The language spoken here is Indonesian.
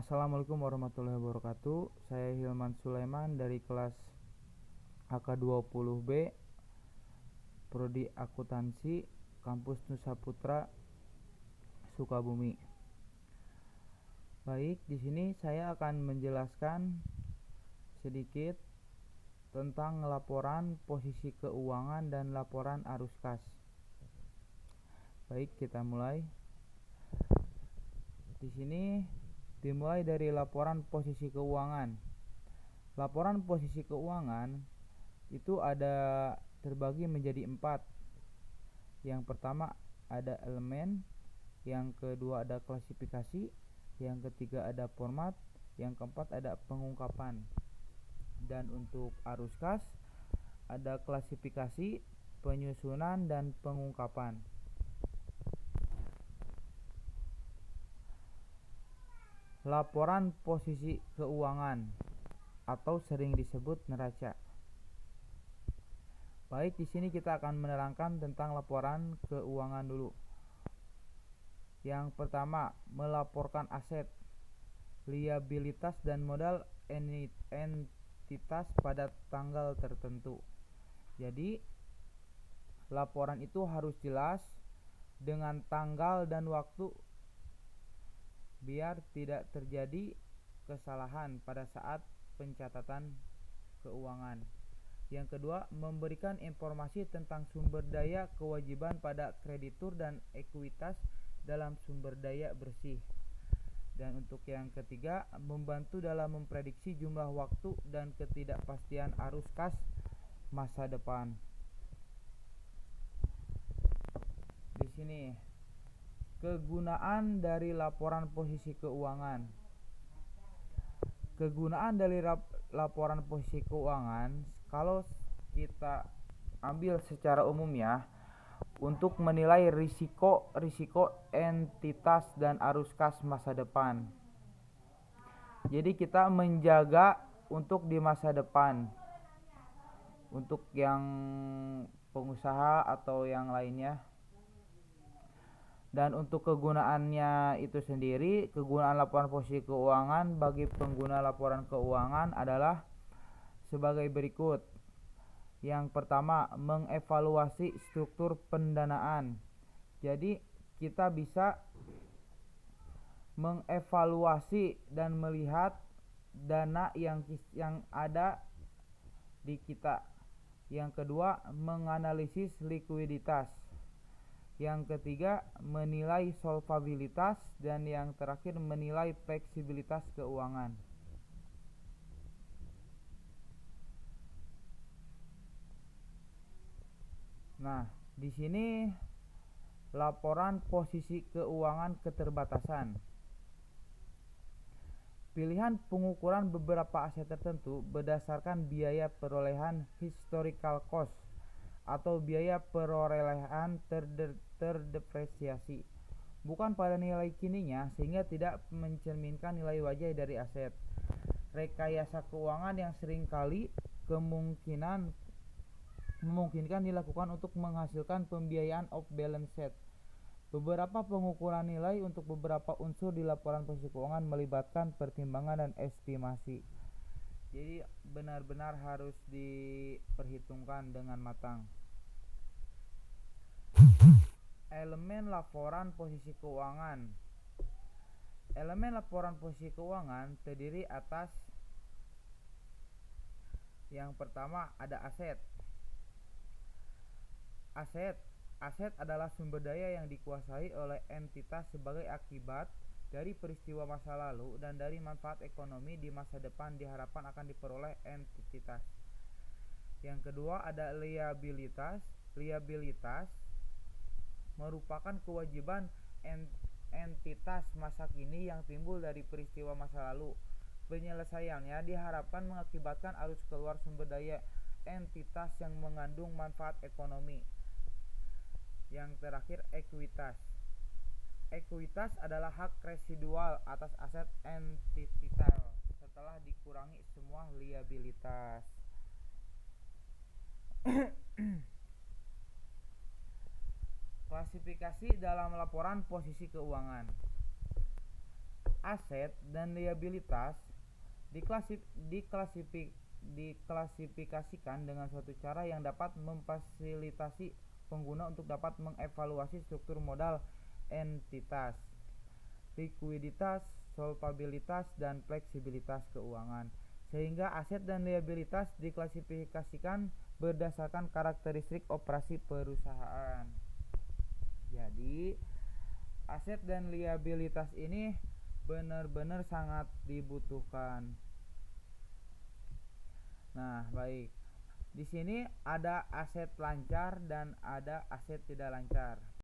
Assalamualaikum warahmatullahi wabarakatuh. Saya Hilman Sulaiman dari kelas AK20B Prodi Akuntansi Kampus Nusa Putra Sukabumi. Baik, di sini saya akan menjelaskan sedikit tentang laporan posisi keuangan dan laporan arus kas. Baik, kita mulai. Di sini dimulai dari laporan posisi keuangan. Laporan posisi keuangan itu ada terbagi menjadi 4. Yang pertama ada elemen, yang kedua ada klasifikasi, yang ketiga ada format, yang keempat ada pengungkapan. Dan untuk arus kas ada klasifikasi, penyusunan, dan pengungkapan. Laporan posisi keuangan atau sering disebut neraca. Baik, di sini kita akan menerangkan tentang laporan keuangan dulu. Yang pertama, melaporkan aset, liabilitas dan modal entitas pada tanggal tertentu. Jadi, laporan itu harus jelas dengan tanggal dan waktu biar tidak terjadi kesalahan pada saat pencatatan keuangan. Yang kedua, memberikan informasi tentang sumber daya kewajiban pada kreditur dan ekuitas dalam sumber daya bersih. Dan untuk yang ketiga, membantu dalam memprediksi jumlah waktu dan ketidakpastian arus kas masa depan. Di sini kegunaan dari laporan posisi keuangan. Kegunaan dari laporan posisi keuangan, kalau kita ambil secara umumnya, untuk menilai risiko entitas dan arus kas masa depan. Jadi kita menjaga untuk di masa depan, untuk yang pengusaha atau yang lainnya. Dan untuk kegunaannya itu sendiri, kegunaan laporan posisi keuangan bagi pengguna laporan keuangan adalah sebagai berikut. Yang pertama, mengevaluasi struktur pendanaan. Jadi kita bisa mengevaluasi dan melihat dana yang ada di kita. Yang kedua, menganalisis likuiditas. Yang ketiga, menilai solvabilitas, dan yang terakhir menilai fleksibilitas keuangan. Nah, di sini laporan posisi keuangan keterbatasan. Pilihan pengukuran beberapa aset tertentu berdasarkan biaya perolehan historical cost atau biaya perolehan terdepresiasi, bukan pada nilai kininya, sehingga tidak mencerminkan nilai wajah dari aset. Rekayasa keuangan yang seringkali memungkinkan dilakukan untuk menghasilkan pembiayaan off balance sheet. Beberapa pengukuran nilai untuk beberapa unsur di laporan posisi keuangan melibatkan pertimbangan dan estimasi. Jadi benar-benar harus diperhitungkan dengan matang. Elemen laporan posisi keuangan. Elemen laporan posisi keuangan terdiri atas yang pertama ada aset. Aset adalah sumber daya yang dikuasai oleh entitas sebagai akibat dari peristiwa masa lalu dan dari manfaat ekonomi di masa depan diharapkan akan diperoleh entitas. Yang kedua ada liabilitas. Liabilitas merupakan kewajiban entitas masa kini yang timbul dari peristiwa masa lalu. Penyelesaiannya diharapkan mengakibatkan arus keluar sumber daya entitas yang mengandung manfaat ekonomi. Yang terakhir, ekuitas. Ekuitas adalah hak residual atas aset entitas setelah dikurangi semua liabilitas. Klasifikasi dalam laporan posisi keuangan. Aset dan liabilitas diklasifikasikan dengan suatu cara yang dapat memfasilitasi pengguna untuk dapat mengevaluasi struktur modal entitas, likuiditas, solvabilitas, dan fleksibilitas keuangan. Sehingga aset dan liabilitas diklasifikasikan berdasarkan karakteristik operasi perusahaan. Jadi, aset dan liabilitas ini benar-benar sangat dibutuhkan. Nah, baik. Di sini ada aset lancar dan ada aset tidak lancar.